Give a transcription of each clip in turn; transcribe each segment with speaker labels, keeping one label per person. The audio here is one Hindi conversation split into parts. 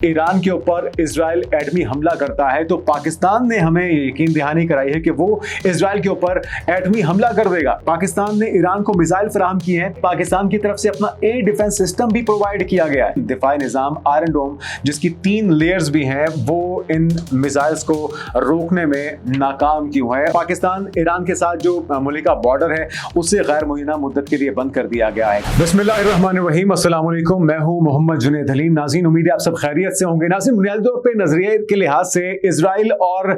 Speaker 1: ईरान के ऊपर इजराइल एटमी हमला करता है तो पाकिस्तान ने हमें यकीन दहानी कराई है कि वो इजराइल के ऊपर एटमी हमला कर देगा। पाकिस्तान ने ईरान को मिसाइल फराहम किए हैं। पाकिस्तान की तरफ से अपना एयर डिफेंस सिस्टम भी प्रोवाइड किया गया है। दिफाई निजाम आयरन डोम जिसकी 3 लेयर्स भी हैं वो इन मिसाइल्स को रोकने में नाकाम क्यों है। पाकिस्तान ईरान के साथ जो मुल्का बॉर्डर है उसे गैर मुय्यना मुद्दत के लिए बंद कर दिया गया है। बिस्मिल्लाहिर्रहमानिर्रहीम, अस्सलाम वालेकुम। मैं हूं मोहम्मद जुनैद हलीम। नाज़रीन, उम्मीद है आप सब खैरियत से होंगे। नाज़रीन, बुनियादी तौर पे नजरिए के लिहाज से इजराइल और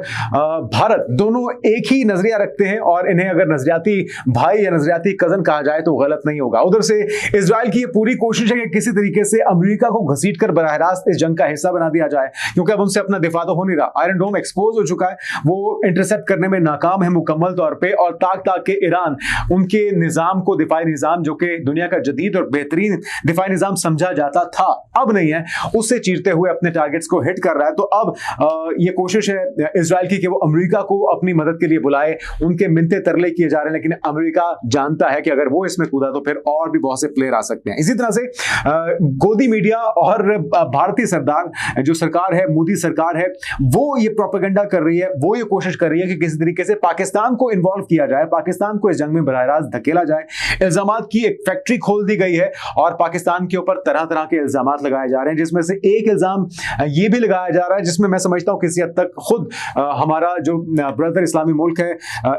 Speaker 1: भारत दोनों एक ही नजरिया रखते हैं और इन्हें अगर नजरियाती भाई या नजरियाती कजन कहा जाए तो गलत नहीं होगा। उधर से इजराइल की ये पूरी कोशिश है कि किसी तरीके से अमेरिका को घसीट कर बराह रास्त इस जंग का हिस्सा बना दिया जाए, क्योंकि अब उनसे अपना दिफा तो हो नहीं रहा। आयरन डोम एक्सपोज हो चुका है, वो इंटरसेप्ट करने में नाकाम है मुकम्मल तौर पर, और ताक ताक के ईरान उनके निजाम को, दिफाई निजाम जो कि दुनिया का जदीद और बेहतरीन दिफाई निजाम समझा जाता था, अब नहीं है, उससे चीरते हुए अपने टारगेट्स को हिट कर रहा है। तो अब ये कोशिश है इजराइल की कि वो अमेरिका को अपनी मदद के लिए बुलाए। उनके मिन्नते तरले किए जा रहे हैं, लेकिन अमेरिका जानता है कि अगर वो इसमें कूदा तो फिर और भी बहुत से प्लेयर आ सकते हैं। इसी तरह से गोदी मीडिया और भारतीय सरदार जो सरकार है, मोदी सरकार है, वो ये प्रोपेगेंडा कर रही है, वो ये कोशिश कर रही है कि किसी तरीके से पाकिस्तान को इन्वॉल्व किया जाए, पाकिस्तान को इस जंग में बराह रास्त धकेला जाए। इल्जामात की एक फैक्ट्री खोल दी गई है और पाकिस्तान के ऊपर तरह तरह के इल्जामात लगाए जा रहे हैं, जिसमें से एक इल्जाम ये भी लगाया जा रहा है जिसमें मैं समझता हूं किसी हद तक खुद हमारा जो ब्रदर इस्लामी मुल्क है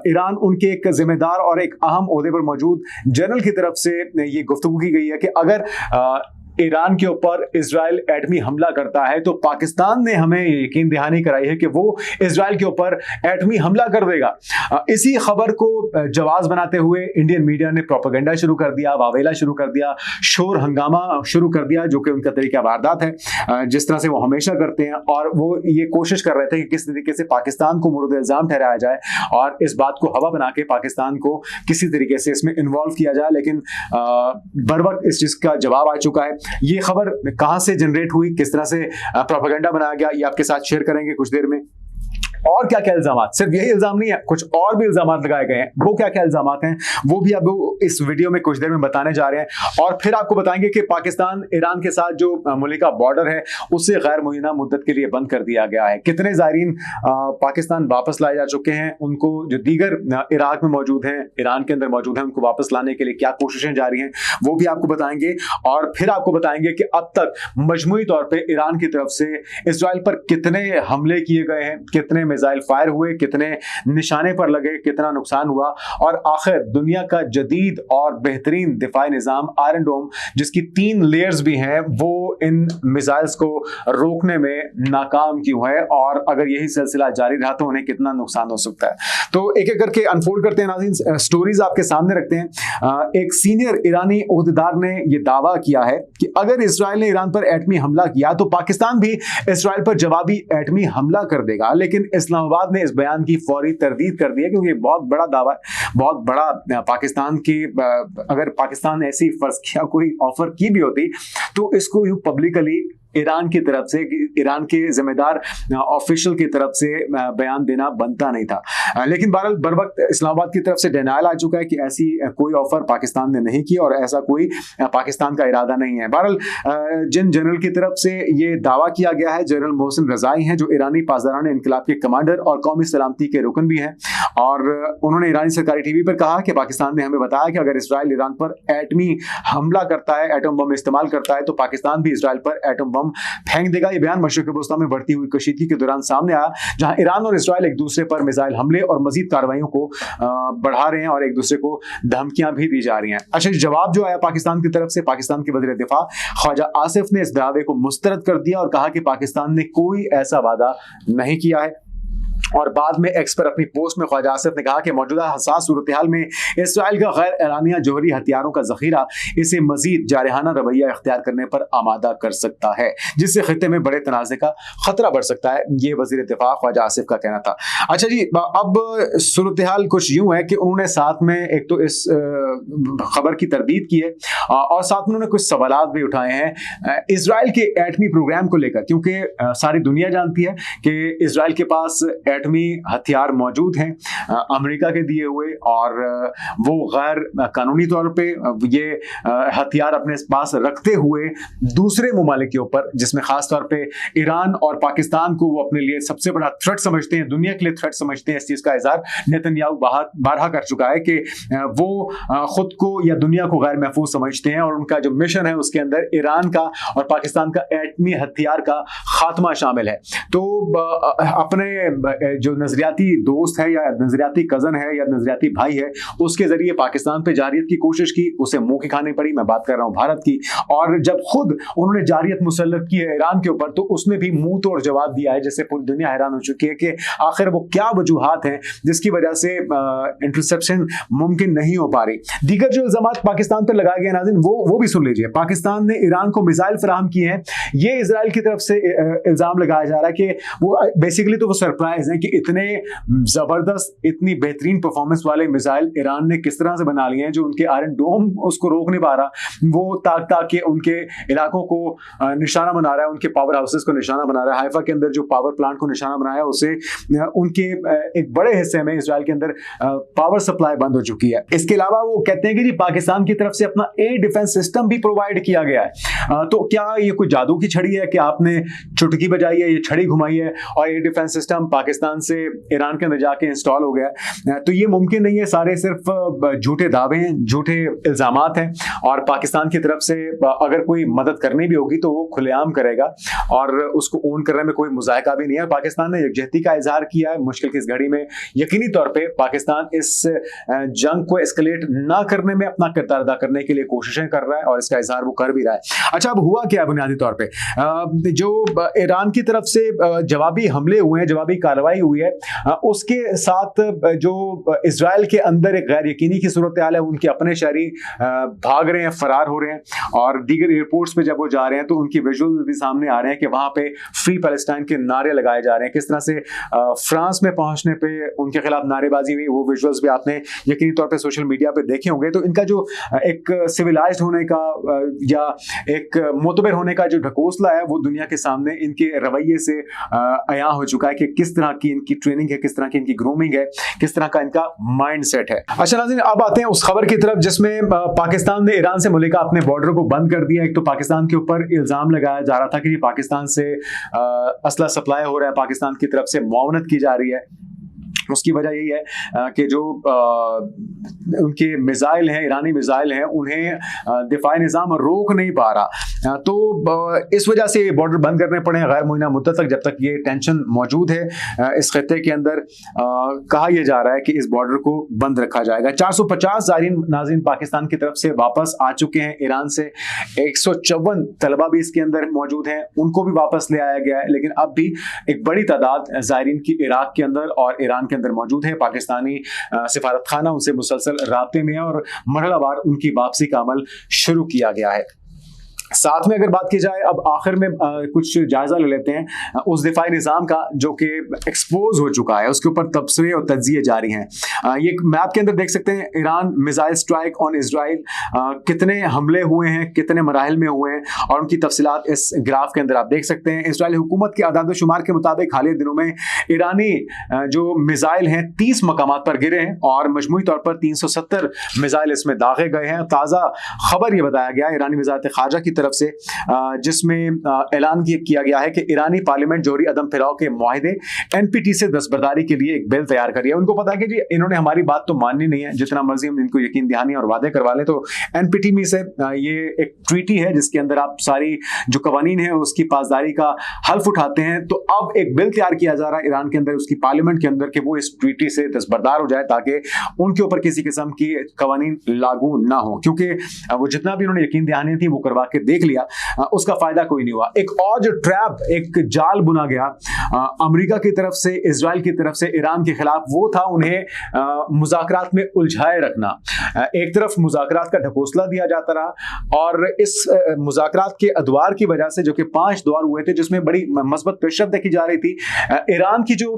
Speaker 1: ईरान, उनके एक जिम्मेदार और एक अहम ओहदे पर मौजूद जनरल की तरफ से ये गुफ्तगू की गई है कि अगर ईरान के ऊपर इजराइल एटमी हमला करता है तो पाकिस्तान ने हमें यकीन दहानी कराई है कि वो इजराइल के ऊपर एटमी हमला कर देगा। इसी खबर को जवाब बनाते हुए इंडियन मीडिया ने प्रोपेगेंडा शुरू कर दिया, वावेला शुरू कर दिया, शोर हंगामा शुरू कर दिया, जो कि उनका तरीका वारदात है, जिस तरह से वो हमेशा करते हैं। और वो ये कोशिश कर रहे थे कि किस तरीके से पाकिस्तान को मुर्द इल्जाम ठहराया जाए और इस बात को हवा बना के पाकिस्तान को किसी तरीके से इसमें इन्वॉल्व किया जाए। लेकिन बर वक्त इस चीज का जवाब आ चुका है। ये खबर कहां से जनरेट हुई, किस तरह से प्रोपेगेंडा बनाया गया, ये आपके साथ शेयर करेंगे कुछ देर में। और क्या क्या इल्जाम, सिर्फ यही इल्जाम नहीं है, कुछ और भी इल्जाम लगाए गए हैं। वो क्या क्या इल्जाम हैं वो भी आपको इस वीडियो में कुछ देर में बताने जा रहे हैं। और फिर आपको बताएंगे कि पाकिस्तान ईरान के साथ जो मुल्का बॉर्डर है उसे गैर मुय्यना मुद्दत के लिए बंद कर दिया गया है। कितने ज़ायरीन पाकिस्तान वापस लाए जा चुके हैं, उनको जो दीगर इराक में मौजूद हैं, ईरान के अंदर मौजूद हैं, उनको वापस लाने के लिए क्या कोशिशें जारी हैं, वो भी आपको बताएंगे। और फिर आपको बताएंगे कि अब तक मजमूई तौर पर ईरान की तरफ से इजराइल पर कितने हमले किए गए हैं, कितने मिसाइल फायर हुए, कितने निशाने पर लगे, कितना नुकसान हुआ, और आखिर दुनिया का जदीद और बेहतरीन दिफाई निजाम आयरन डोम जिसकी 3 लेयर्स भी हैं वो इन मिसाइल्स को रोकने में नाकाम क्यों है, और अगर यही सिलसिला जारी रहा तो उन्हें कितना नुकसान हो सकता है। तो एक एक करके अनफोल्ड करते हैं नाज़रीन, स्टोरीज आपके सामने रखते हैं। एक सीनियर ईरानी ओहदेदार ने यह दावा किया है कि अगर इसराइल ने ईरान पर एटमी हमला किया तो पाकिस्तान भी इसराइल पर जवाबी एटमी हमला कर देगा। लेकिन इस्लामाबाद ने इस बयान की फौरी तरदीद कर दी है, क्योंकि बहुत बड़ा दावा है, बहुत बड़ा पाकिस्तान की, अगर पाकिस्तान ऐसी फर्ज किया कोई ऑफर की भी होती तो इसको यूं पब्लिकली ईरान की तरफ से, ईरान के जिम्मेदार ऑफिशियल की तरफ से बयान देना बनता नहीं था। लेकिन बहरहाल बर वक्त इस्लामाबाद की तरफ से डिनायल आ चुका है कि ऐसी कोई ऑफर पाकिस्तान ने नहीं की और ऐसा कोई पाकिस्तान का इरादा नहीं है। बहरहाल जिन जनरल की तरफ से ये दावा किया गया है, जनरल मोहसिन रजाई हैं, जो ईरानी पासदारान इनकलाब के कमांडर और कौमी सलामती के रुकन भी हैं, और उन्होंने ईरानी सरकारी टीवी पर कहा कि पाकिस्तान ने हमें बताया कि अगर इसराइल ईरान पर एटमी हमला करता है, एटम बम इस्तेमाल करता है, तो पाकिस्तान भी इसराइल पर एटम बम फेंक देगा। ये बयान मशरिक वस्ता में बढ़ती हुई कशीदगी के दौरान सामने आया, जहां ईरान और इसराइल एक दूसरे पर मिसाइल हमले और मजीद कार्रवाइयों को बढ़ा रहे हैं और एक दूसरे को धमकियां भी दी जा रही हैं। अच्छा, जवाब जो आया पाकिस्तान की तरफ से, पाकिस्तान के वज़ीर दिफा ख्वाजा आसिफ ने इस दावे को मुस्तरद कर दिया और कहा कि पाकिस्तान ने कोई ऐसा वादा नहीं किया है। और बाद में एक्स पर अपनी पोस्ट में ख्वाजा आसिफ ने कहा कि मौजूदा हसास सूरत-ए-हाल में इसराइल का गैर एलानिया जौहरी हथियारों का जखीरा इसे मजीद जारहाना रवैया इख्तियार करने पर आमादा कर सकता है, जिससे खित्ते में बड़े तनाज़े का खतरा बढ़ सकता है। ये वज़ीर दिफा ख्वाजा आसिफ का कहना था। अच्छा जी, अब सूरत-ए-हाल कुछ यूं है कि उन्होंने साथ में एक तो इस खबर की तरदीद की है और साथ में उन्होंने कुछ सवालात भी उठाए हैं इसराइल के एटमी प्रोग्राम को लेकर, क्योंकि सारी दुनिया जानती है कि इसराइल के पास एटमी हथियार मौजूद हैं अमेरिका के दिए हुए, और वो गैर कानूनी तौर पे ये हथियार अपने पास रखते हुए दूसरे ममालिक के ऊपर, जिसमें खास तौर पे ईरान और पाकिस्तान को वो अपने लिए सबसे बड़ा थ्रेट समझते हैं, दुनिया के लिए थ्रेट समझते हैं। इस चीज का इज़हार नेतन्याहू बारहा कर चुका है कि वो खुद को या दुनिया को गैर महफूज समझते हैं, और उनका जो मिशन है उसके अंदर ईरान का और पाकिस्तान का एटमी हथियार का खात्मा शामिल है। तो अपने जो नजरियाती दोस्त है या नजरियाती कजन है या नजरियाती भाई है, उसके जरिए पाकिस्तान पे जारियत की कोशिश की, उसे मुंह की खानी पड़ी। मैं बात कर रहा हूं भारत की। और जब खुद उन्होंने जारियत मुसल्लत की है ईरान के ऊपर, तो उसने भी मुंह तोड़ जवाब दिया है, जिससे पूरी दुनिया हैरान हो चुकी है कि आखिर वो क्या वजूहात हैं जिसकी वजह से इंटरसेप्शन मुमकिन नहीं हो पा रही। दीगर जो इल्जामात पाकिस्तान पर लगाए गए नाज़रीन, वो भी सुन लीजिए। पाकिस्तान ने ईरान को मिसाइल फराहम किए हैं, ये इजराइल की तरफ से इल्जाम लगाया जा रहा है कि वो बेसिकली तो वो सरप्राइज है कि इतने जबरदस्त, इतनी बेहतरीन परफॉर्मेंस वाले मिसाइल ईरान ने किस तरह से बना लिए हैं, जो उनके आयरन डोम उसको रोक नहीं पा रहा, वो ताक ताक के उनके इलाकों को निशाना बना रहा है, उनके पावर हाउसेस को निशाना बना रहा है। हाइफा के अंदर जो पावर प्लांट को निशाना बनाया, उसे उनके एक बड़े हिस्से में इजराइल के अंदर पावर सप्लाई बंद हो चुकी है। इसके अलावा वो कहते हैं कि जी पाकिस्तान की तरफ से अपना एयर डिफेंस सिस्टम भी प्रोवाइड किया गया है। तो क्या ये कोई जादू की छड़ी है कि आपने चुटकी बजाई है, ये छड़ी घुमाई है और एयर डिफेंस सिस्टम पाकिस्तान से ईरान के अंदर जाके इंस्टॉल हो गया? तो ये मुमकिन नहीं है। सारे सिर्फ झूठे दावे हैं, झूठे इल्जामात हैं, और पाकिस्तान की तरफ से अगर कोई मदद करनी भी होगी तो वो खुलेआम करेगा, और उसको ओन करने में कोई मुजाहिका भी नहीं है। पाकिस्तान ने यकजहती का इजहार किया है मुश्किल की इस घड़ी में। यकीनी तौर पे पाकिस्तान इस जंग को एस्केलेट ना करने में अपना किरदार अदा करने के लिए कोशिशें कर रहा है, और इसका इजहार वो कर भी रहा है। अच्छा, अब हुआ क्या बुनियादी तौर पे? जो ईरान की तरफ से जवाबी हमले हुए हैं, जवाबी कार्रवाई हुई है, उसके साथ जो इजराइल के अंदर एक गैर यकीनी की सूरत हाल है। उनके अपने शहरी भाग रहे हैं, फरार हो रहे हैं, और दीगर एयरपोर्ट्स पे जब वो जा रहे हैं तो उनकी विजुअल्स भी सामने आ रहे हैं कि वहां पे फ्री पैलेस्टाइन के नारे लगाए जा रहे हैं। किस तरह से फ्रांस में पहुंचने पे उनके खिलाफ नारेबाजी हुई, वो विजुअल्स भी आपने यकीनी तौर पे सोशल मीडिया पे देखे होंगे। तो इनका जो एक सिविलाइज्ड होने का या एक मोतबर होने का जो ढकोसला है, वो दुनिया के सामने इनके रवैये से अया हो चुका है कि किस तरह की इनकी ट्रेनिंग है, किस तरह की इनकी ग्रूमिंग है, किस तरह का इनका माइंड सेट है। अच्छा नाज़रीन, अब आते हैं उस खबर की तरफ जिसमें पाकिस्तान ने ईरान से मुल्का अपने बॉर्डर को बंद कर दिया। एक तो पाकिस्तान के ऊपर इल्जाम लगाया जा रहा था कि पाकिस्तान से असला सप्लाई हो रहा है, पाकिस्तान की तरफ से मुआवनत की जा रही है। उसकी वजह यही है कि जो उनके मिसाइल हैं, ईरानी मिसाइल हैं, उन्हें दिफाई निज़ाम रोक नहीं पा रहा। तो इस वजह से बॉर्डर बंद करने पड़े गैर मुइना मुद्दत तक, जब तक ये टेंशन मौजूद है इस खत्ते के अंदर। कहा यह जा रहा है कि इस बॉर्डर को बंद रखा जाएगा। 450 नाज़रीन पाकिस्तान की तरफ से वापस आ चुके हैं ईरान से। 154 तलबा भी इसके अंदर मौजूद हैं, उनको भी वापस ले आया गया है। लेकिन अब भी एक बड़ी तादाद ज़ायरीन की इराक के अंदर और ईरान के अंदर मौजूद है। पाकिस्तानी सिफारत खाना उनसे मुसलसल राब्ते में है, और मरहलावार उनकी वापसी का अमल शुरू किया गया है। साथ में अगर बात की जाए, अब आखिर में कुछ जायजा ले लेते हैं उस दिफाई निज़ाम का जो कि एक्सपोज हो चुका है, उसके ऊपर तबसरे और तज्जिए जारी हैं। ये मैप के अंदर देख सकते हैं, Iran missile strike on Israel, कितने हमले हुए हैं, कितने मराहिल में हुए हैं, और उनकी तफसीलात इस ग्राफ के अंदर आप देख सकते हैं। इसराइली हुकूमत के आदाद शुमार के मुताबिक हालिया दिनों में ईरानी जो मिसाइल हैं 30 मकामात पर गिरे हैं, और मजमूई तौर पर 370 मिसाइल इसमें दागे गए हैं। ताज़ा खबर ये बताया गया ईरानी वज़ारत ख़ारजा की तरफ से, जिसमें ऐलान किया गया है कि ईरानी पार्लियामेंट जोहरी अदम फिराव के मुआहदे एनपीटी से दस्तबरदारी के लिए एक बिल तैयार करी है। उनको पता है कि जी इन्होंने हमारी बात तो माननी नहीं है, जितना मर्जी हम इनको यकीन दहानी और वादे करवा लें। तो एनपीटी में से ये एक ट्रीटी है जिसके अंदर आप सारी जो कवानीन है उसकी पासदारी का हल्फ उठाते हैं। तो अब एक बिल तैयार किया जा रहा है ईरान के अंदर, उसकी पार्लियामेंट के अंदर, कि वो इस ट्रीटी से दस्तबरदार हो जाए ताकि उनके ऊपर किसी किस्म की कवानीन लागू ना हो, क्योंकि वो जितना भी उन्होंने यकीन दहानी थी वो करवा के देख लिया, उसका फायदा कोई नहीं हुआ। एक और जो ट्रैप, एक जाल बुना गया अमेरिका की तरफ से, इजराइल की तरफ से ईरान के खिलाफ, वो था उन्हें मुज़ाकरात में उलझाए रखना। एक तरफ मुज़ाकरात का ढकोसला दिया जाता रहा, और इस मुज़ाकरात के अदवार की वजह से, जो कि 5 दौर हुए थे जिसमें बड़ी मस्बत पेशरफ्त देखी जा रही थी, ईरान की जो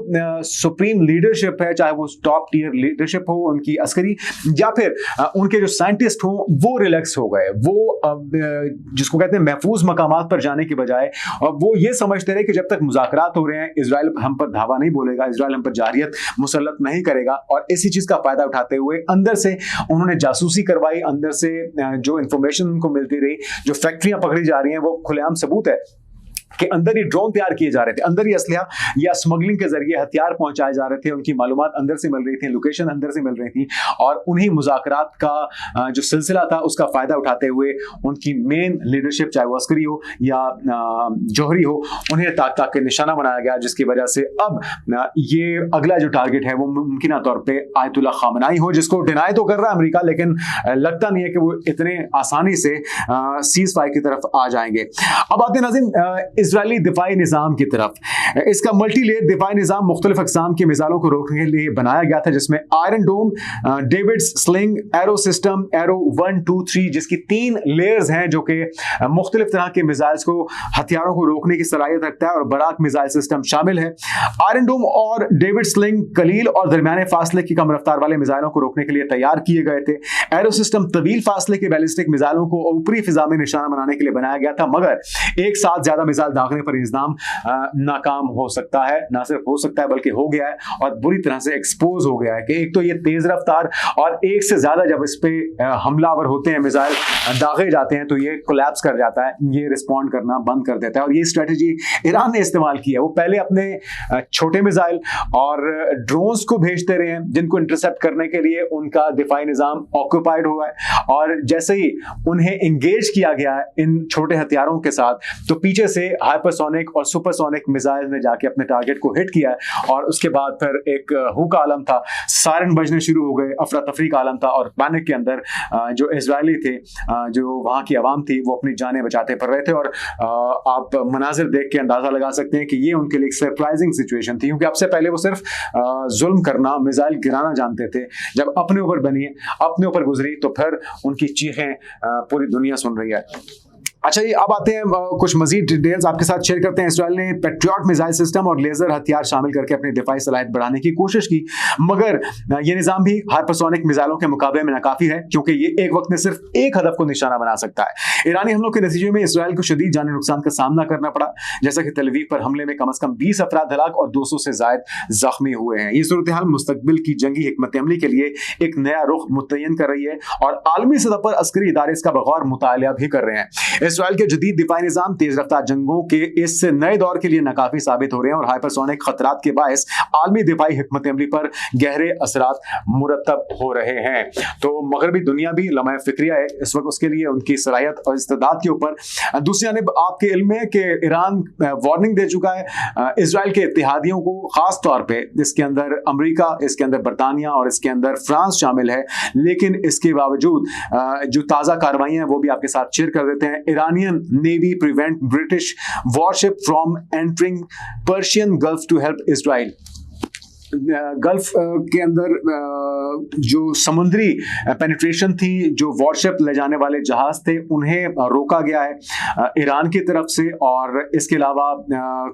Speaker 1: सुप्रीम लीडरशिप है, चाहे वो टॉप टीयर लीडरशिप हो उनकी अस्करी, या फिर उनके जो साइंटिस्ट हों, वो रिलैक्स हो गए। वो जो जिसको कहते हैं महफूज मकामात पर जाने के बजाय वो ये समझते रहे कि जब तक मुज़ाकरात हो रहे हैं इजराइल हम पर धावा नहीं बोलेगा, इजराइल हम पर जारियत मुसल्लत नहीं करेगा। और इसी चीज का फायदा उठाते हुए अंदर से उन्होंने जासूसी करवाई, अंदर से जो इंफॉर्मेशन उनको मिलती रही, जो फैक्ट्रियां पकड़ी जा रही हैं वो खुलेआम सबूत है कि अंदर ही ड्रोन तैयार किए जा रहे थे, अंदर ही असलहा या स्मगलिंग के जरिए हथियार पहुंचाए जा रहे थे, उनकी मालूमात अंदर से मिल रही थी, लोकेशन अंदर से मिल रही थी, और उन्हीं मुज़ाकरात का जो सिलसिला था उसका फायदा उठाते हुए उनकी मेन लीडरशिप, चाहे वो अस्करी हो या जौहरी हो, उन्हें ताक ताक के निशाना बनाया गया, जिसकी वजह से अब ये अगला जो टारगेट है वो मुमकिन तौर पर आयतुल्ला खामनाई हो, जिसको डिनाई तो कर रहा है अमेरिका, लेकिन लगता नहीं है कि वो इतने आसानी से सीज फायर की तरफ आ जाएंगे। अब आते हैं नाज़रीन इजरायली दिफाई निज़ाम की तरफ। इसका मल्टी लेयर दिफाई निज़ाम मुख्तलिफ अक़साम की मिसाइलों को रोकने के लिए बनाया गया था, जिसमें Iron Dome, David's Sling, Arrow system, Arrow 1, 2, 3, जिसकी 3 लेयर्स हैं जो कि मुख्तलिफ तरह के मिसाइल्स को, हथियारों को रोकने की सलाहियत रखता है, और बराक मिसाइल सिस्टम शामिल है। आयरन डोम और डेविड स्लिंग कलील और दरमियाने फासले की कम रफ्तार वाले मिसाइलों को रोकने के लिए तैयार किए गए थे। एरो सिस्टम तवील फासले के बैलिस्टिक मिसाइलों को ऊपरी फिजा में निशाना बनाने के लिए बनाया गया था, मगर एक साथ ज्यादा मिसाइल दागने पर निज़ाम नाकाम हो सकता है, ना सिर्फ हो सकता है बल्कि हो गया है और बुरी तरह से एक्सपोज हो गया है कि एक तो ये तेज रफ्तार और एक से ज्यादा जब इस पे हमलावर होते हैं, मिसाइल दागे जाते हैं तो ये कोलैप्स कर जाता है, ये रिस्पॉन्ड करना बंद कर देता है। और ये स्ट्रेटजी ईरान ने इस्तेमाल की है। वो पहले अपने छोटे मिसाइल और ड्रोन्स को भेजते रहे हैं जिनको इंटरसेप्ट करने के लिए उनका दिफाई निज़ाम ऑक्यूपाइड हुआ है, और जैसे ही उन्हें एंगेज किया गया है इन छोटे हथियारों के साथ तो पीछे से हाइपरसोनिक और सुपरसोनिक मिसाइल ने जाके अपने टारगेट को हिट किया है, और उसके बाद फिर एक हू का आलम था, सायरन बजने शुरू हो गए, अफरा तफरी का आलम था, और पैनिक के अंदर जो इजरायली थे, जो वहाँ की आवाम थी, वो अपनी जानें बचाते फिर रहे थे। और आप मनाजिर देख के अंदाजा लगा सकते हैं कि ये उनके लिए एक सरप्राइजिंग सिचुएशन थी, क्योंकि अब से पहले वो सिर्फ जुल्म करना, मिसाइल गिराना जानते थे। जब अपने ऊपर बनी, अपने ऊपर गुजरी, तो फिर उनकी चीखें पूरी दुनिया सुन रही है। अच्छा जी, अब आते हैं कुछ मजीद डिटेल्स आपके साथ शेयर करते हैं। इसराइल ने पैट्रियट मिसाइल सिस्टम और लेजर हथियार शामिल करके अपनी दिफाई सलाहियत बढ़ाने की कोशिश की, मगर ये निज़ाम भी हाइपरसोनिक मिसाइलों के मुकाबले में नाकाफी है, क्योंकि ये एक वक्त में सिर्फ एक हदफ को निशाना बना सकता है। ईरानी हमलों के नतीजे में इसराइल को शदीद जानी नुकसान का सामना करना पड़ा, जैसा कि तेल अवीव पर हमले में कम से कम 20 अफराद हलाक और 200 से जायद जख्मी हुए हैं। ये सूरत हाल मुस्तकबिल की जंगी हिकमत अमली के लिए एक नया रुख मुतय्यन कर रही है, और आलमी सतह पर अस्करी इदारे इसका बगौर मुतालिया भी कर रहे हैं। इसराइल के जदीद दिफाई निज़ाम तेज रफ्तार जंगों के इस नए दौर के लिए नाकाफी साबित हो रहे हैं, और हाइपरसोनिक खतरात के बायस आलमी दिफाई हिकमत अमली पर गहरे असरात मुरतब हो रहे हैं। तो मगरबी दुनिया भी लम्हा फिक्रिया है इस वक्त उसके लिए, उनकी सलाहियत और इस्तेदाद के ऊपर। दूसरी जानिब आपके इल्म में कि ईरान वार्निंग दे चुका है इसराइल के इत्तेहादियों को, खास तौर पे इसके अंदर अमेरिका, इसके अंदर बरतानिया और इसके अंदर फ्रांस शामिल है। लेकिन इसके बावजूद जो ताज़ा कार्रवाई हैं वो भी आपके साथ शेयर कर देते हैं। Iranian navy prevent British warship from entering Persian Gulf to help Israel. Gulf के अंदर जो समुद्री पेनिट्रेशन थी, जो वॉरशिप ले जाने वाले जहाज थे, उन्हें रोका गया है ईरान की तरफ से, और इसके अलावा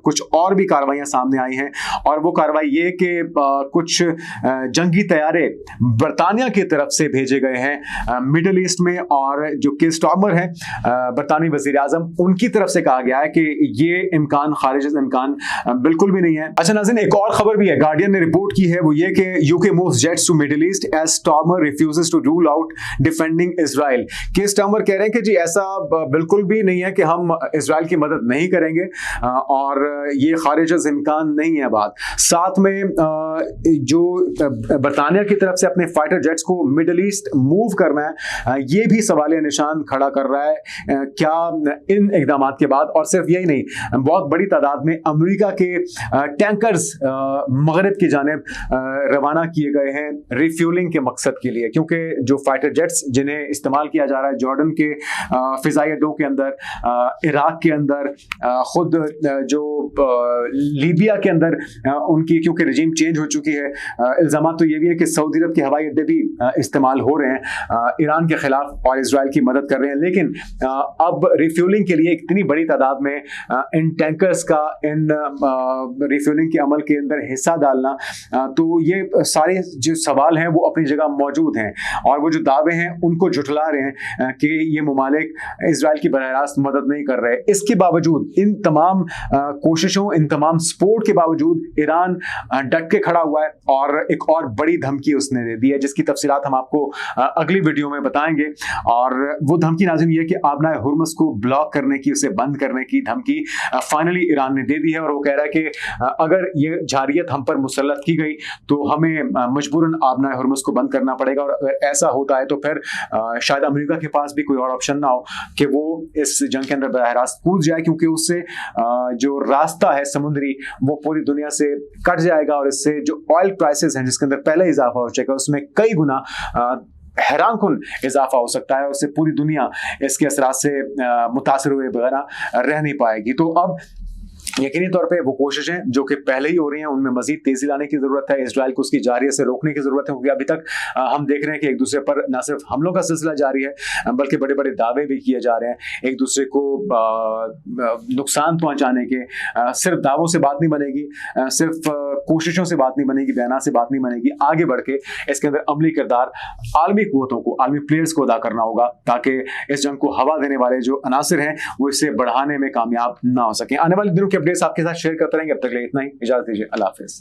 Speaker 1: कुछ और भी कार्रवाइयाँ सामने आई हैं। और वो कार्रवाई ये कि कुछ जंगी तैयारे बरतानिया की तरफ से भेजे गए हैं मिडल ईस्ट में, और जो के स्टॉर्मर हैं बरतानी वज़ीर आज़म, उनकी तरफ से कहा गया है कि ये इम्कान, खारिज इम्कान बिल्कुल भी नहीं है। अच्छा नाज़रीन, एक और खबर भी है, गार्डियन ने रिपोर्ट की है, वो ये कि UK moves jets to Middle East as Starmer refuses to rule out defending Israel. के स्टॉर्मर कह रहे हैं कि जी ऐसा बिल्कुल भी नहीं है कि हम इजराइल की मदद नहीं करेंगे, और ये खारिज इम्कान नहीं है बात। साथ में जो बरतानिया की तरफ से अपने फाइटर जेट्स को मिडिल ईस्ट मूव करना है, ये भी सवालिया निशान खड़ा कर रहा है क्या इन इकदाम के बाद। और सिर्फ यही नहीं, बहुत बड़ी तादाद में अमेरिका के टैंकर्स मगरब की जानिब रवाना किए गए हैं रिफ्यूलिंग के मकसद के लिए, क्योंकि जो फाइटर जेट्स जिन्हें इस्तेमाल किया जा रहा है जॉर्डन के फिजाई अड्डों के अंदर, इराक के अंदर, खुद जो लीबिया के अंदर उनकी क्योंकि रिजीम चेंज हो चुकी है, इल्जाम तो ये भी है कि सऊदी अरब के हवाई अड्डे भी इस्तेमाल हो रहे हैं ईरान के खिलाफ और इसराइल की मदद कर रहे हैं। लेकिन अब रिफ्यूलिंग के लिए इतनी बड़ी तादाद में इन टैंकर्स का इन रिफ्यूलिंग के अमल के अंदर हिस्सा डालना, तो ये सारे जो सवाल हैं वो अपनी जगह मौजूद हैं और वो जो दावे हैं उनको झुठला रहे हैं कि ये मुमालिक इसराइल की बराह रास्त मदद नहीं कर रहे। इसके बावजूद, इन तमाम कोशिशों, इन तमाम सपोर्ट के बावजूद ईरान डट के खड़ा हुआ है और एक और बड़ी धमकी उसने दे दी है, जिसकी तफसीलात हम आपको अगली वीडियो में बताएंगे। और वो धमकी नाज़रीन ये कि आबनाए हुर्मुज़ को ब्लॉक करने की, उसे बंद करने की धमकी फाइनली ईरान ने दे दी है और वो कह रहा है कि अगर ये जारियत हम पर मुसल्लत की गई तो हमें मजबूरन आबनाए हुर्मुज़ को बंद करना पड़ेगा। और अगर ऐसा होता है तो फिर शायद अमेरिका के पास भी कोई और ऑप्शन ना हो कि वो इस जंग के अंदर बराह रास्त कूद जाए, क्योंकि उससे जो रास्ता है समुद्री वो पूरी दुनिया से कट जाएगा और इससे जो ऑयल प्राइसेस हैं जिसके अंदर पहले इजाफा हो चुका है उसमें कई गुना हैरानकुन इजाफा हो सकता है। उससे पूरी दुनिया इसके असरात से मुतासिर हुए बगैर रह नहीं पाएगी। तो अब यकीनी तौर पे वो कोशिशें जो कि पहले ही हो रही हैं उनमें मजीद तेजी लाने की जरूरत है। इसराइल को उसकी जारियत से रोकने की जरूरत है, क्योंकि अभी तक हम देख रहे हैं कि एक दूसरे पर न सिर्फ हमलों का सिलसिला जारी है बल्कि बड़े बड़े दावे भी किए जा रहे हैं। एक दूसरे को नुकसान पहुंचाने के सिर्फ दावों से बात नहीं बनेगी, सिर्फ कोशिशों से बात नहीं बनेगी, बयानात से बात नहीं बनेगी। आगे बढ़ के इसके अंदर अमली किरदार आलमी कुव्वतों को, आलमी प्लेयर्स को अदा करना होगा ताकि इस जंग को हवा देने वाले जो अनासिर हैं वो इसे बढ़ाने में कामयाब ना हो सकें। आने वाले दिनों के अपडेट्स आपके साथ शेयर करते रहेंगे। अब तक के लिए इतना ही, इजाजत दीजिए, अल्लाह हाफिज।